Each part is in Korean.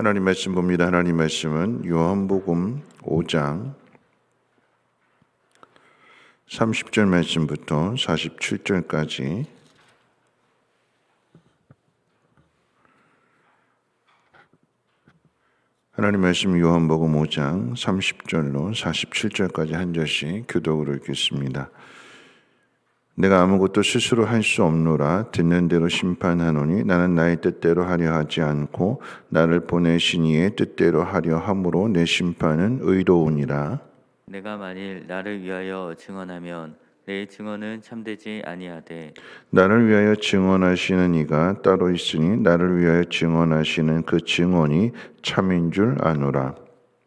하나님 말씀 봅니다. 하나님 말씀은 요한복음 5장 30절 말씀부터 47절까지 하나님 말씀 요한복음 5장 30절로 47절까지 한 절씩 교독으로 읽겠습니다. 내가 아무것도 스스로 할 수 없노라. 듣는 대로 심판하노니 나는 나의 뜻대로 하려 하지 않고 나를 보내신 이의 뜻대로 하려 함으로 내 심판은 의로우니라. 내가 만일 나를 위하여 증언하면 내 증언은 참되지 아니하되 나를 위하여 증언하시는 이가 따로 있으니 나를 위하여 증언하시는 그 증언이 참인 줄 아노라.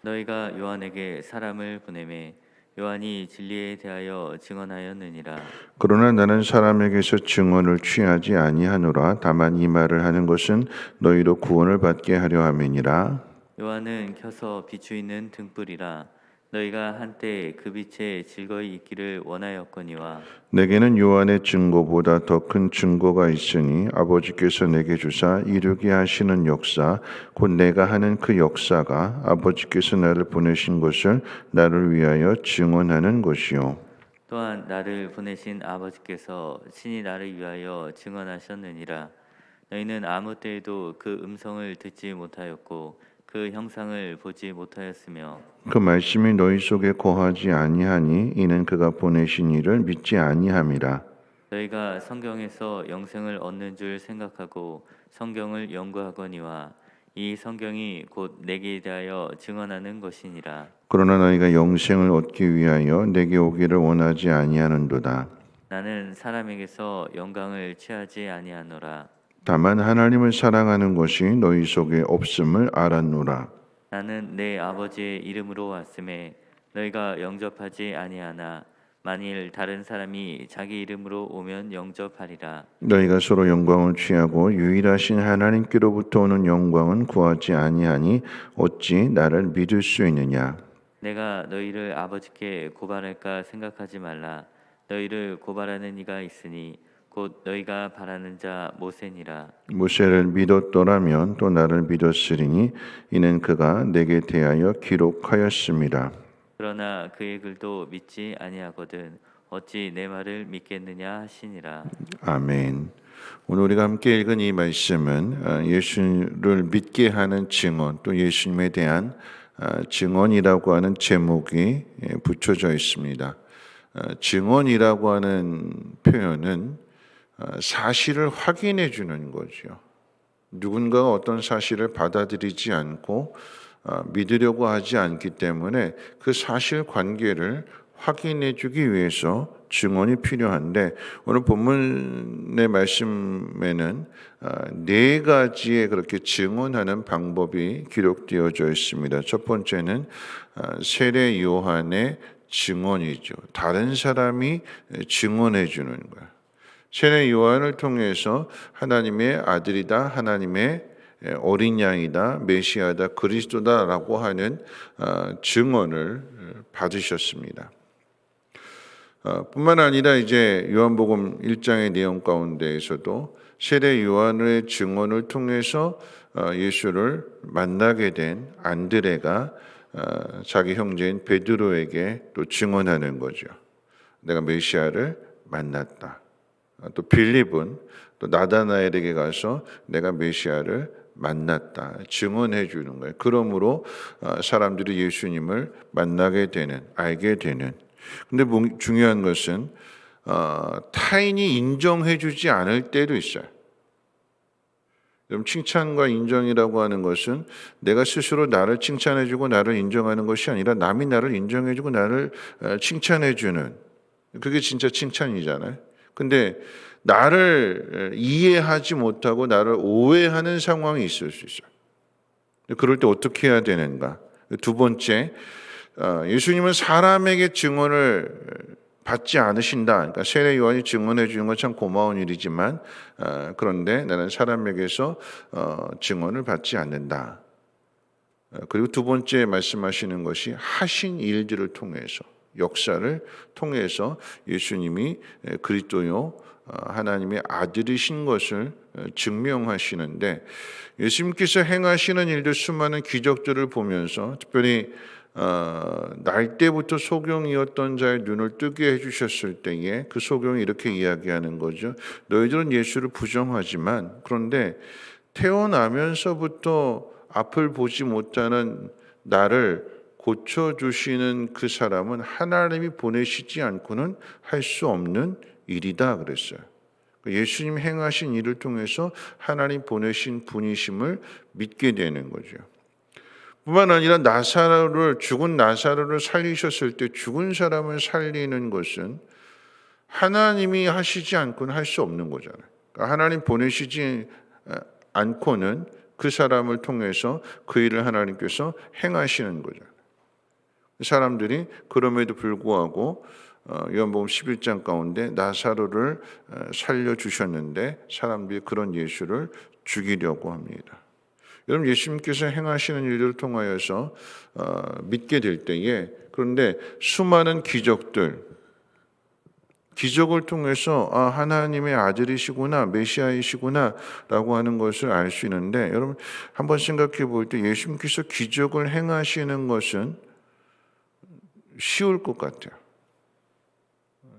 너희가 요한에게 사람을 보내매 요한이 진리에 대하여 증언하였느니라. 그러나 나는 사람에게서 증언을 취하지 아니하노라. 다만 이 말을 하는 것은 너희로 구원을 받게 하려 함이니라. 요한은 켜서 비추이는 등불이라. 너희가 한때 그 빛에 즐거이 있기를 원하였거니와 내게는 요한의 증거보다 더 큰 증거가 있으니 아버지께서 내게 주사 이루게 하시는 역사 곧 내가 하는 그 역사가 아버지께서 나를 보내신 것을 나를 위하여 증언하는 것이요. 또한 나를 보내신 아버지께서 친히 나를 위하여 증언하셨느니라. 너희는 아무 때에도 그 음성을 듣지 못하였고 그 형상을 보지 못하였으며 그 말씀이 너희 속에 거하지 아니하니 이는 그가 보내신 이를 믿지 아니함이라. 너희가 성경에서 영생을 얻는 줄 생각하고 성경을 연구하거니와 이 성경이 곧 내게 대하여 증언하는 것이니라. 그러나 너희가 영생을 얻기 위하여 내게 오기를 원하지 아니하는도다. 나는 사람에게서 영광을 취하지 아니하노라. 다만 하나님을 사랑하는 것이 너희 속에 없음을 알았노라. 나는 내 아버지의 이름으로 왔음에 너희가 영접하지 아니하나 만일 다른 사람이 자기 이름으로 오면 영접하리라. 너희가 서로 영광을 취하고 유일하신 하나님께로부터 오는 영광은 구하지 아니하니 어찌 나를 믿을 수 있느냐. 내가 너희를 아버지께 고발할까 생각하지 말라. 너희를 고발하는 이가 있으니 곧 너희가 바라는 자 모세니라. 모세를 믿었더라면 또 나를 믿었으리니 이는 그가 내게 대하여 기록하였습니다. 그러나 그의 글도 믿지 아니하거든 어찌 내 말을 믿겠느냐 하시니라. 아멘. 오늘 우리가 함께 읽은 이 말씀은 예수를 믿게 하는 증언, 또 예수님에 대한 증언이라고 하는 제목이 붙여져 있습니다. 증언이라고 하는 표현은 사실을 확인해 주는 거죠. 누군가가 어떤 사실을 받아들이지 않고 믿으려고 하지 않기 때문에 그 사실 관계를 확인해 주기 위해서 증언이 필요한데 오늘 본문의 말씀에는 네 가지의 그렇게 증언하는 방법이 기록되어져 있습니다. 첫 번째는 세례 요한의 증언이죠. 다른 사람이 증언해 주는 거예요. 세례 요한을 통해서 하나님의 아들이다, 하나님의 어린 양이다, 메시아다, 그리스도다라고 하는 증언을 받으셨습니다. 뿐만 아니라 이제 요한복음 1장의 내용 가운데에서도 세례 요한의 증언을 통해서 예수를 만나게 된 안드레가 자기 형제인 베드로에게 또 증언하는 거죠. 내가 메시아를 만났다. 또 빌립은 또 나다나엘에게 가서 내가 메시아를 만났다 증언해 주는 거예요. 그러므로 사람들이 예수님을 만나게 되는, 알게 되는. 근데 중요한 것은 타인이 인정해 주지 않을 때도 있어요. 칭찬과 인정이라고 하는 것은 내가 스스로 나를 칭찬해 주고 나를 인정하는 것이 아니라 남이 나를 인정해 주고 나를 칭찬해 주는, 그게 진짜 칭찬이잖아요. 근데 나를 이해하지 못하고 나를 오해하는 상황이 있을 수 있어요. 그럴 때 어떻게 해야 되는가? 두 번째, 예수님은 사람에게 증언을 받지 않으신다. 그러니까 세례 요한이 증언해 주는 건 참 고마운 일이지만 그런데 나는 사람에게서 증언을 받지 않는다. 그리고 두 번째 말씀하시는 것이 하신 일들을 통해서, 역사를 통해서 예수님이 그리스도요 하나님의 아들이신 것을 증명하시는데 예수님께서 행하시는 일들 수많은 기적들을 보면서 특별히 날 때부터 소경이었던 자의 눈을 뜨게 해주셨을 때에 그 소경이 이렇게 이야기하는 거죠. 너희들은 예수를 부정하지만 그런데 태어나면서부터 앞을 보지 못하는 나를 고쳐주시는 그 사람은 하나님이 보내시지 않고는 할 수 없는 일이다 그랬어요. 예수님 행하신 일을 통해서 하나님 보내신 분이심을 믿게 되는 거죠. 뿐만 아니라 죽은 나사로를 살리셨을 때 죽은 사람을 살리는 것은 하나님이 하시지 않고는 할 수 없는 거잖아요. 그러니까 하나님 보내시지 않고는 그 사람을 통해서 그 일을 하나님께서 행하시는 거죠. 사람들이 그럼에도 불구하고 요한복음 11장 가운데 나사로를 살려주셨는데 사람들이 그런 예수를 죽이려고 합니다. 여러분 예수님께서 행하시는 일들을 통하여서 믿게 될 때에 그런데 수많은 기적을 통해서 하나님의 아들이시구나 메시아이시구나 라고 하는 것을 알 수 있는데 여러분 한번 생각해 볼 때 예수님께서 기적을 행하시는 것은 쉬울 것 같아요.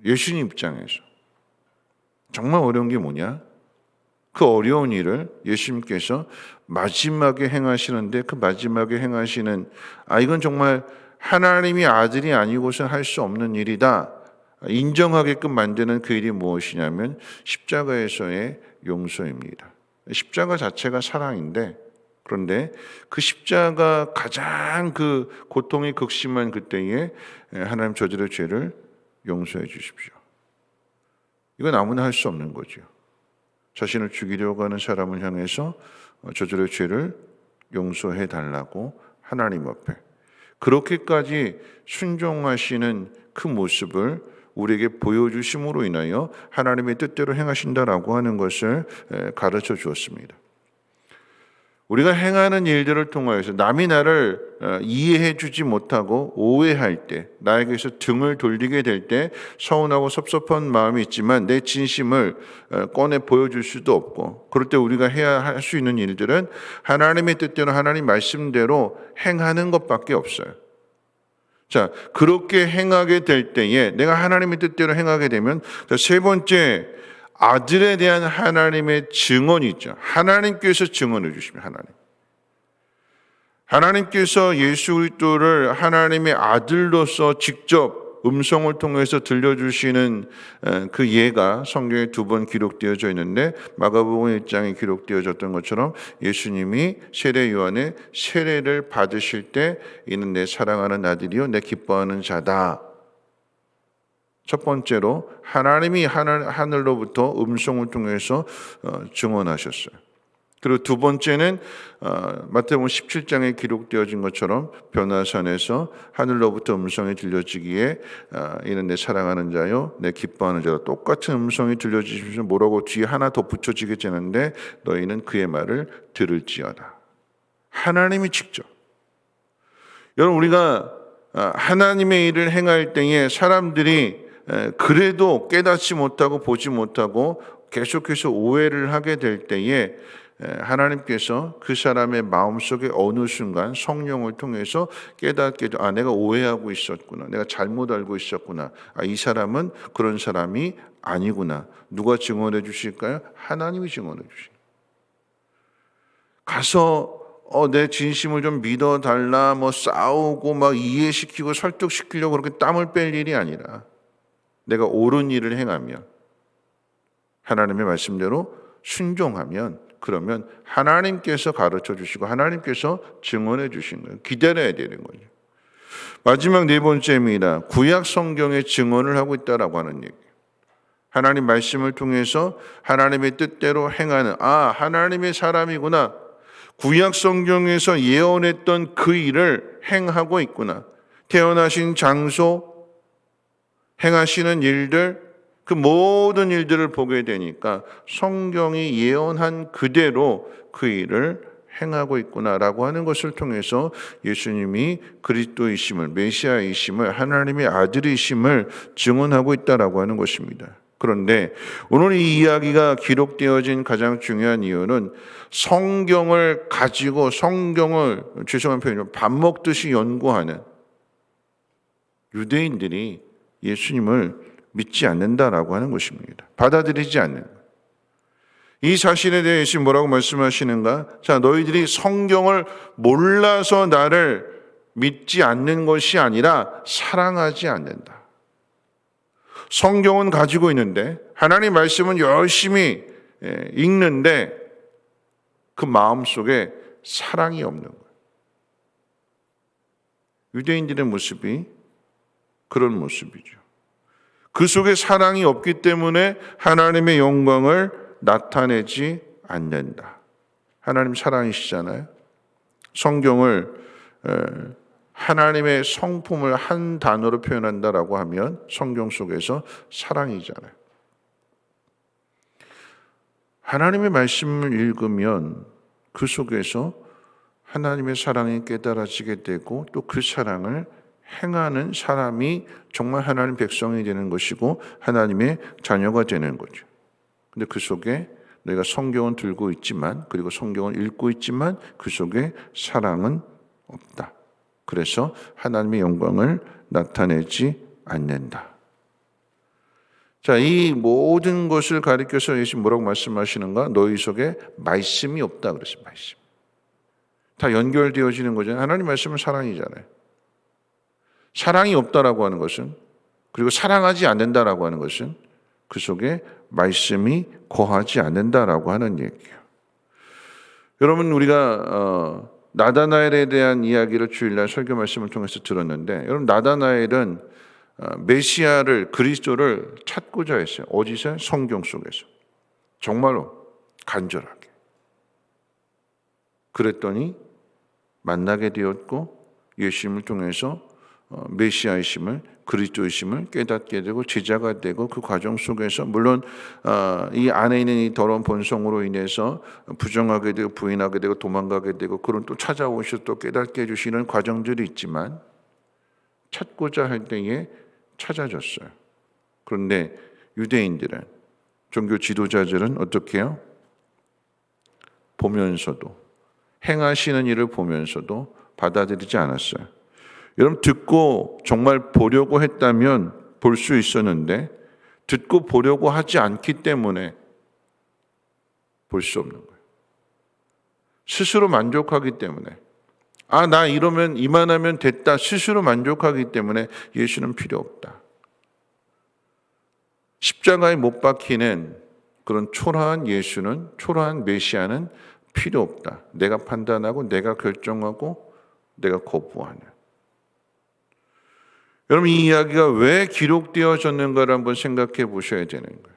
예수님 입장에서 정말 어려운 게 뭐냐? 그 어려운 일을 예수님께서 마지막에 행하시는데 그 마지막에 행하시는 이건 정말 하나님이 아들이 아니고선 할 수 없는 일이다 인정하게끔 만드는 그 일이 무엇이냐면 십자가에서의 용서입니다. 십자가 자체가 사랑인데 그런데 그 십자가 가장 그 고통이 극심한 그때에 하나님 저들의 죄를 용서해 주십시오. 이건 아무나 할 수 없는 거죠. 자신을 죽이려고 하는 사람을 향해서 저들의 죄를 용서해 달라고 하나님 앞에 그렇게까지 순종하시는 그 모습을 우리에게 보여주심으로 인하여 하나님의 뜻대로 행하신다라고 하는 것을 가르쳐 주었습니다. 우리가 행하는 일들을 통하여서 남이 나를 이해해 주지 못하고 오해할 때 나에게서 등을 돌리게 될 때 서운하고 섭섭한 마음이 있지만 내 진심을 꺼내 보여줄 수도 없고 그럴 때 우리가 해야 할 수 있는 일들은 하나님의 뜻대로 하나님 말씀대로 행하는 것밖에 없어요. 자, 그렇게 행하게 될 때에 내가 하나님의 뜻대로 행하게 되면 세 번째 아들에 대한 하나님의 증언이 있죠. 하나님께서 증언해 주십니다. 하나님께서 예수 그리스도를 하나님의 아들로서 직접 음성을 통해서 들려주시는 그 예가 성경에 2번 기록되어져 있는데 마가복음 1장에 기록되어졌던 것처럼 예수님이 세례 요한의 세례를 받으실 때 이는 내 사랑하는 아들이요 내 기뻐하는 자다. 첫 번째로 하나님이 하늘로부터 음성을 통해서 증언하셨어요. 그리고 두 번째는 마태복음 17장에 기록되어진 것처럼 변화산에서 하늘로부터 음성이 들려지기에 이는 내 사랑하는 자요 내 기뻐하는 자다. 똑같은 음성이 들려지시면서 뭐라고 뒤에 하나 더 붙여지게 되는데 너희는 그의 말을 들을지어다. 하나님이 직접. 여러분 우리가 하나님의 일을 행할 때에 사람들이 그래도 깨닫지 못하고 보지 못하고 계속해서 오해를 하게 될 때에 하나님께서 그 사람의 마음속에 어느 순간 성령을 통해서 깨닫게 돼 내가 오해하고 있었구나. 내가 잘못 알고 있었구나. 이 사람은 그런 사람이 아니구나. 누가 증언해 주실까요? 하나님이 증언해 주십니다. 가서 내 진심을 좀 믿어달라 싸우고 막 이해시키고 설득시키려고 그렇게 땀을 뺄 일이 아니라 내가 옳은 일을 행하면 하나님의 말씀대로 순종하면 그러면 하나님께서 가르쳐 주시고 하나님께서 증언해 주신 거예요. 기다려야 되는 거죠. 마지막 네 번째입니다. 구약 성경에 증언을 하고 있다라고 하는 얘기. 하나님 말씀을 통해서 하나님의 뜻대로 행하는 하나님의 사람이구나. 구약 성경에서 예언했던 그 일을 행하고 있구나. 태어나신 장소, 행하시는 일들, 그 모든 일들을 보게 되니까 성경이 예언한 그대로 그 일을 행하고 있구나라고 하는 것을 통해서 예수님이 그리스도이심을, 메시아이심을, 하나님의 아들이심을 증언하고 있다라고 하는 것입니다. 그런데 오늘 이 이야기가 기록되어진 가장 중요한 이유는 성경을 가지고 성경을 죄송한 표현이지만 밥 먹듯이 연구하는 유대인들이 예수님을 믿지 않는다라고 하는 것입니다. 받아들이지 않는 거예요. 이 사실에 대해 예수님 뭐라고 말씀하시는가? 자, 너희들이 성경을 몰라서 나를 믿지 않는 것이 아니라 사랑하지 않는다. 성경은 가지고 있는데 하나님 말씀은 열심히 읽는데 그 마음속에 사랑이 없는 거예요. 유대인들의 모습이 그런 모습이죠. 그 속에 사랑이 없기 때문에 하나님의 영광을 나타내지 않는다. 하나님 사랑이시잖아요. 성경을 하나님의 성품을 한 단어로 표현한다라고 하면 성경 속에서 사랑이잖아요. 하나님의 말씀을 읽으면 그 속에서 하나님의 사랑이 깨달아지게 되고 또 그 사랑을 행하는 사람이 정말 하나님 백성이 되는 것이고 하나님의 자녀가 되는 거죠. 근데 그 속에 너희가 성경은 들고 있지만 그리고 성경을 읽고 있지만 그 속에 사랑은 없다. 그래서 하나님의 영광을 나타내지 않는다. 자, 이 모든 것을 가리켜서 예수님 뭐라고 말씀하시는가? 너희 속에 말씀이 없다 그랬어요. 말씀. 다 연결되어지는 거잖아요. 하나님 말씀은 사랑이잖아요. 사랑이 없다라고 하는 것은 그리고 사랑하지 않는다라고 하는 것은 그 속에 말씀이 거하지 않는다라고 하는 얘기예요. 여러분 우리가 나다나엘에 대한 이야기를 주일날 설교 말씀을 통해서 들었는데 여러분 나다나엘은 메시아를 그리스도를 찾고자 했어요. 어디서? 성경 속에서. 정말로 간절하게. 그랬더니 만나게 되었고 예수님을 통해서 메시아이심을 그리스도이심을 깨닫게 되고 제자가 되고 그 과정 속에서 물론 이 안에 있는 이 더러운 본성으로 인해서 부정하게 되고 부인하게 되고 도망가게 되고 그런 또 찾아오셔서 또 깨닫게 해주시는 과정들이 있지만 찾고자 할 때에 찾아졌어요. 그런데 유대인들은 종교 지도자들은 어떻게 해요? 보면서도 행하시는 일을 보면서도 받아들이지 않았어요. 여러분 듣고 정말 보려고 했다면 볼 수 있었는데 듣고 보려고 하지 않기 때문에 볼 수 없는 거예요. 스스로 만족하기 때문에 나 이러면 이만하면 됐다 스스로 만족하기 때문에 예수는 필요 없다. 십자가에 못 박히는 그런 초라한 예수는 초라한 메시아는 필요 없다. 내가 판단하고 내가 결정하고 내가 거부하는. 여러분 이 이야기가 왜 기록되어졌는가를 한번 생각해 보셔야 되는 거예요.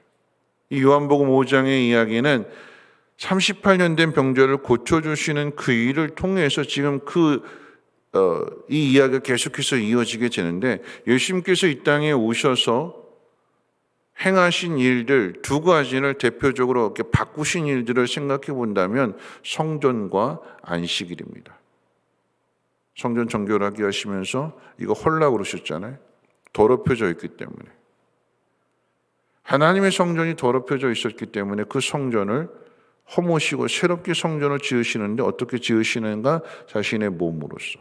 이 요한복음 5장의 이야기는 38년 된 병자를 고쳐주시는 그 일을 통해서 지금 이 이야기가 계속해서 이어지게 되는데 예수님께서 이 땅에 오셔서 행하신 일들 두 가지를 대표적으로 이렇게 바꾸신 일들을 생각해 본다면 성전과 안식일입니다. 성전 정결하게 하시면서 이거 헐라고 그러셨잖아요. 더럽혀져 있기 때문에. 하나님의 성전이 더럽혀져 있었기 때문에 그 성전을 허무시고 새롭게 성전을 지으시는데 어떻게 지으시는가? 자신의 몸으로써.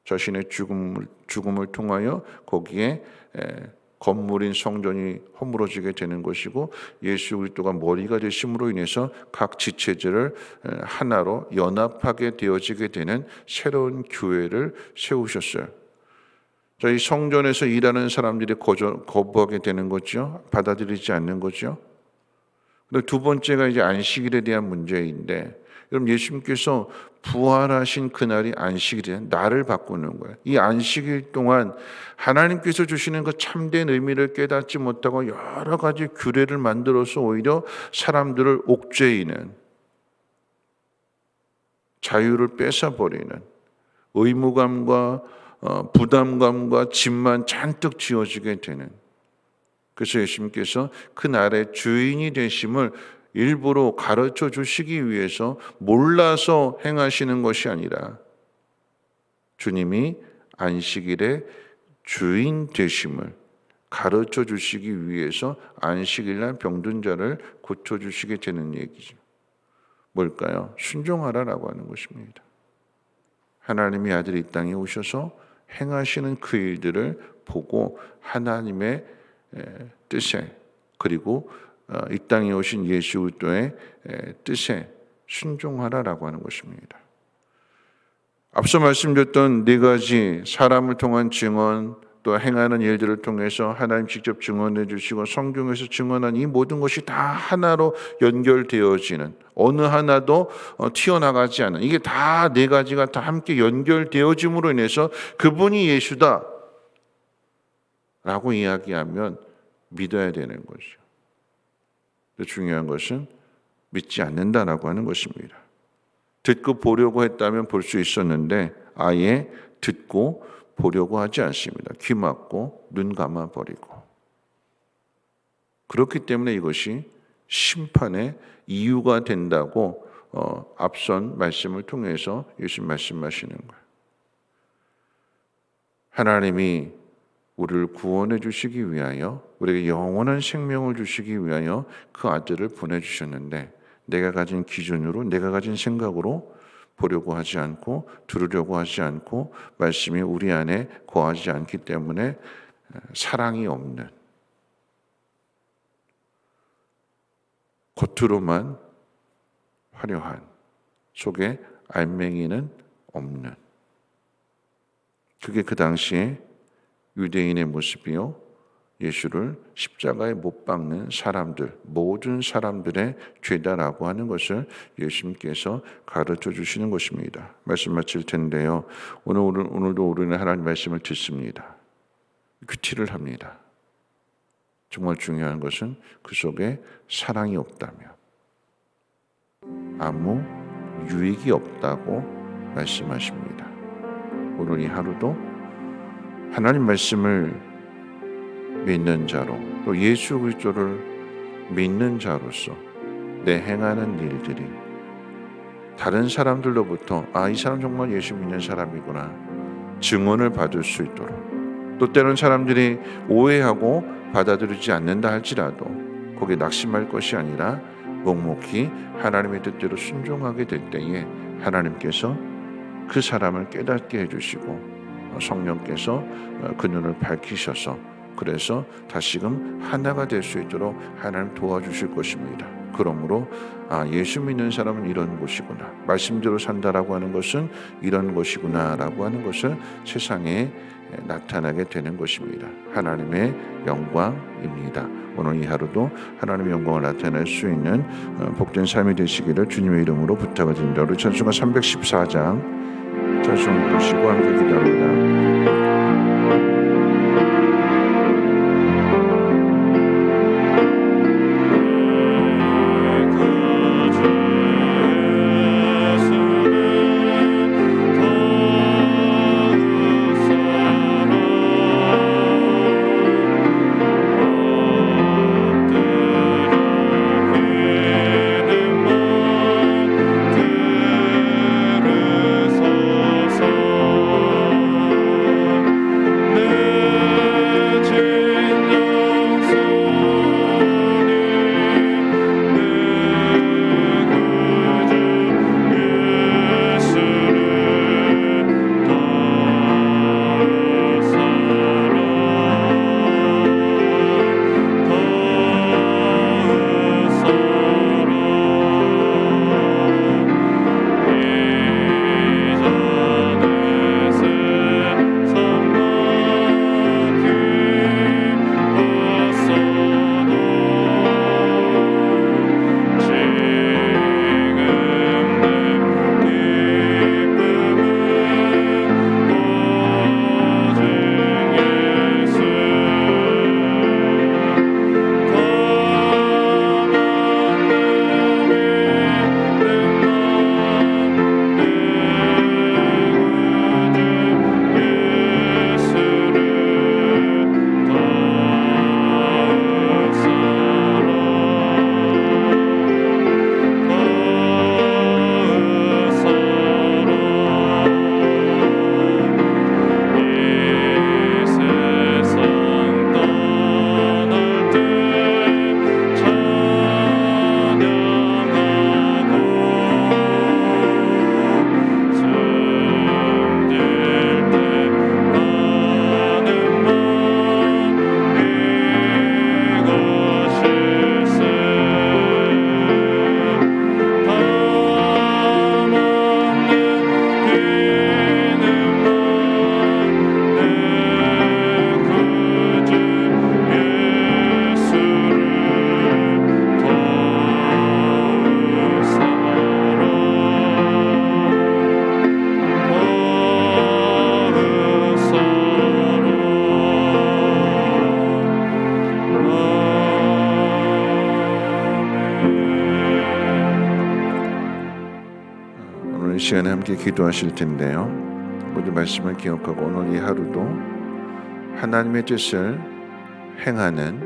자신의 죽음을 통하여 거기에 건물인 성전이 허물어지게 되는 것이고 예수 그리스도가 머리가 되심으로 인해서 각 지체들을 하나로 연합하게 되어지게 되는 새로운 교회를 세우셨어요. 자, 이 성전에서 일하는 사람들이 거부하게 되는 거죠. 받아들이지 않는 거죠. 그리고 두 번째가 이제 안식일에 대한 문제인데 여러분 예수님께서 부활하신 그날이 안식일이에요. 날을 바꾸는 거예요. 이 안식일 동안 하나님께서 주시는 그 참된 의미를 깨닫지 못하고 여러 가지 규례를 만들어서 오히려 사람들을 옥죄이는 자유를 뺏어버리는 의무감과 부담감과 짐만 잔뜩 지어지게 되는 그래서 예수님께서 그 날의 주인이 되심을 일부러 가르쳐 주시기 위해서 몰라서 행하시는 것이 아니라 주님이 안식일의 주인 되심을 가르쳐 주시기 위해서 안식일 날 병든 자를 고쳐 주시게 되는 얘기죠. 뭘까요? 순종하라라고 하는 것입니다. 하나님의 아들이 이 땅에 오셔서 행하시는 그 일들을 보고 하나님의 뜻에, 그리고 이 땅에 오신 예수 그리스도의 뜻에 순종하라라고 하는 것입니다. 앞서 말씀드렸던 네 가지 사람을 통한 증언, 또 행하는 일들을 통해서 하나님 직접 증언해 주시고 성경에서 증언한 이 모든 것이 다 하나로 연결되어지는, 어느 하나도 튀어나가지 않은, 이게 다 네 가지가 다 함께 연결되어짐으로 인해서 그분이 예수다 라고 이야기하면 믿어야 되는 거죠. 중요한 것은 믿지 않는다라고 하는 것입니다. 듣고 보려고 했다면 볼 수 있었는데 아예 듣고 보려고 하지 않습니다. 귀 막고 눈 감아 버리고. 그렇기 때문에 이것이 심판의 이유가 된다고 앞선 말씀을 통해서 예수님 말씀하시는 거예요. 하나님이 우리를 구원해 주시기 위하여, 우리에게 영원한 생명을 주시기 위하여 그 아들을 보내주셨는데, 내가 가진 기준으로, 내가 가진 생각으로 보려고 하지 않고 들으려고 하지 않고 말씀이 우리 안에 거하지 않기 때문에 사랑이 없는, 겉으로만 화려한, 속에 알맹이는 없는, 그게 그 당시에 유대인의 모습이요, 예수를 십자가에 못 박는 사람들, 모든 사람들의 죄다라고 하는 것을 예수님께서 가르쳐 주시는 것입니다. 말씀 마칠 텐데요, 오늘도 우리는 하나님 말씀을 듣습니다. 귀티를 합니다. 정말 중요한 것은 그 속에 사랑이 없다면 아무 유익이 없다고 말씀하십니다. 오늘 이 하루도 하나님 말씀을 믿는 자로, 또 예수 그리스도를 믿는 자로서 내 행하는 일들이 다른 사람들로부터 이 사람 정말 예수 믿는 사람이구나 증언을 받을 수 있도록, 또 때로는 사람들이 오해하고 받아들이지 않는다 할지라도 거기에 낙심할 것이 아니라 묵묵히 하나님의 뜻대로 순종하게 될 때에 하나님께서 그 사람을 깨닫게 해주시고 성령께서 그 눈을 밝히셔서 그래서 다시금 하나가 될 수 있도록 하나님 도와주실 것입니다. 그러므로 예수 믿는 사람은 이런 것이구나, 말씀대로 산다라고 하는 것은 이런 것이구나라고 하는 것을 세상에 나타나게 되는 것입니다. 하나님의 영광입니다. 오늘 이 하루도 하나님의 영광을 나타낼 수 있는 복된 삶이 되시기를 주님의 이름으로 부탁을 드립니다. 우리 찬송가 314장 찬송 부르시고 함께 기도합니다. 시간에 함께 기도하실 텐데요. 모두 말씀을 기억하고 오늘 이 하루도 하나님의 뜻을 행하는,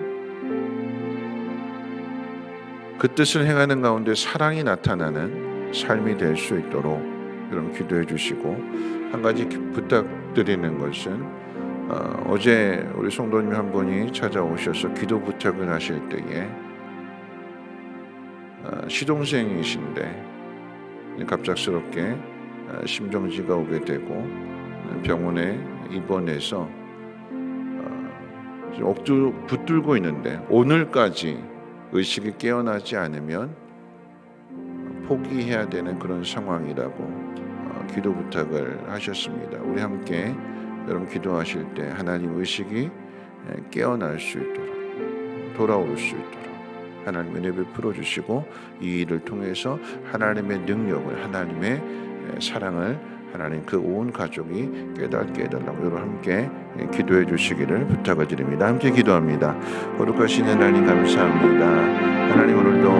그 뜻을 행하는 가운데 사랑이 나타나는 삶이 될 수 있도록 여러분 기도해 주시고, 한 가지 부탁드리는 것은 어제 우리 성도님 한 분이 찾아오셔서 기도 부탁을 하실 때에 시동생이신데 갑작스럽게 심정지가 오게 되고 병원에 입원해서 억지로 붙들고 있는데 오늘까지 의식이 깨어나지 않으면 포기해야 되는 그런 상황이라고 기도 부탁을 하셨습니다. 우리 함께 여러분 기도하실 때 하나님 의식이 깨어날 수 있도록, 돌아올 수 있도록 하나님 은혜 베풀어 주시고, 이 일을 통해서 하나님의 능력을, 하나님의 사랑을 하나님 그 온 가족이 깨닫게 해달라고 여러분 함께 기도해 주시기를 부탁을 드립니다. 함께 기도합니다. 거룩하신 하나님 감사합니다. 하나님 오늘도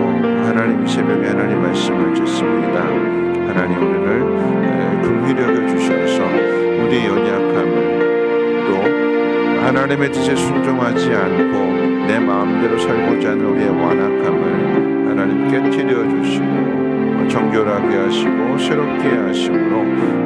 하나님 새벽에 하나님 말씀을 듣습니다. 하나님 우리를 긍휼히 여겨 주셔서 우리의 연약함을, 또 하나님의 뜻에 순종하지 않고 내 마음대로 살고자 하는 우리의 완악함을 하나님 깨트려 주시고 정결하게 하시고 새롭게 하심으로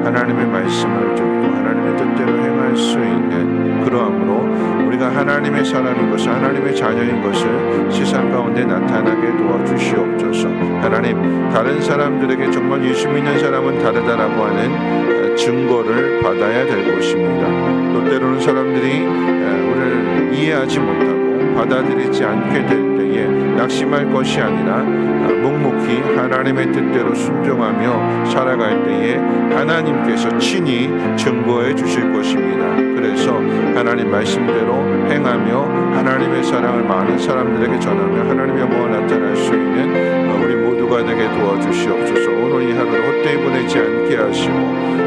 하나님의 말씀을 듣고 하나님의 뜻대로 행할 수 있는, 그러함으로 우리가 하나님의 사람인 것을, 하나님의 자녀인 것을 세상 가운데 나타나게 도와주시옵소서. 하나님, 다른 사람들에게 정말 예수 믿는 사람은 다르다라고 하는 증거를 받아야 될 것입니다. 또 때로는 사람들이 우리를 이해하지 못하고 받아들이지 않게 될 때에 낙심할 것이 아니라 묵묵히 하나님의 뜻대로 순종하며 살아갈 때에 하나님께서 친히 증거해 주실 것입니다. 그래서 하나님 말씀대로 행하며 하나님의 사랑을 많은 사람들에게 전하며 하나님의 영광을 나타낼 수 있는 우리 모두가 되게 도와주시옵소서. 오늘 이 하루를 헛되이 보내지 않게 하시고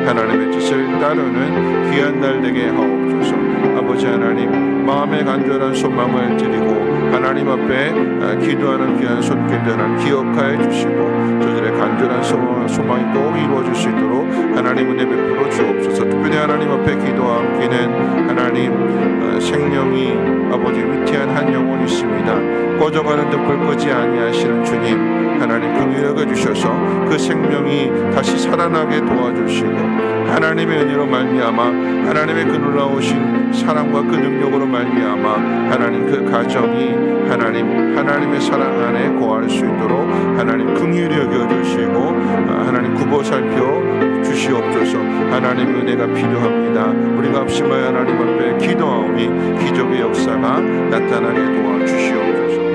하나님의 뜻을 따르는 귀한 날 되게 하옵소서. 아버지 하나님, 마음의 간절한 소망을 드리고 하나님 앞에 기도하는 귀한 손길들 하나님 기억하여 주시고 저들의 간절한 소망이 꼭 이루어질 수 있도록 하나님 은혜 베풀어 주옵소서. 특별히 하나님 앞에 기도와 함께는 하나님 생명이 아버지 위태한 한 영혼이 있습니다. 꺼져가는 듯불 끄지 아니하시는 주님, 하나님 긍휼히 여겨 주셔서 그 생명이 다시 살아나게 도와주시고 하나님의 은혜로 말미암아 하나님의 그 놀라우신 사랑과 그 능력으로 말미암아 하나님 그 가정이 하나님의 사랑 안에 거할 수 있도록 하나님 긍휼히 여겨 주시고 하나님 굽어 살펴 주시옵소서. 하나님의 은혜가 필요합니다. 우리가 합심하여 하나님 앞에 기도하오니 기적의 역사가 나타나게 도와주시옵소서.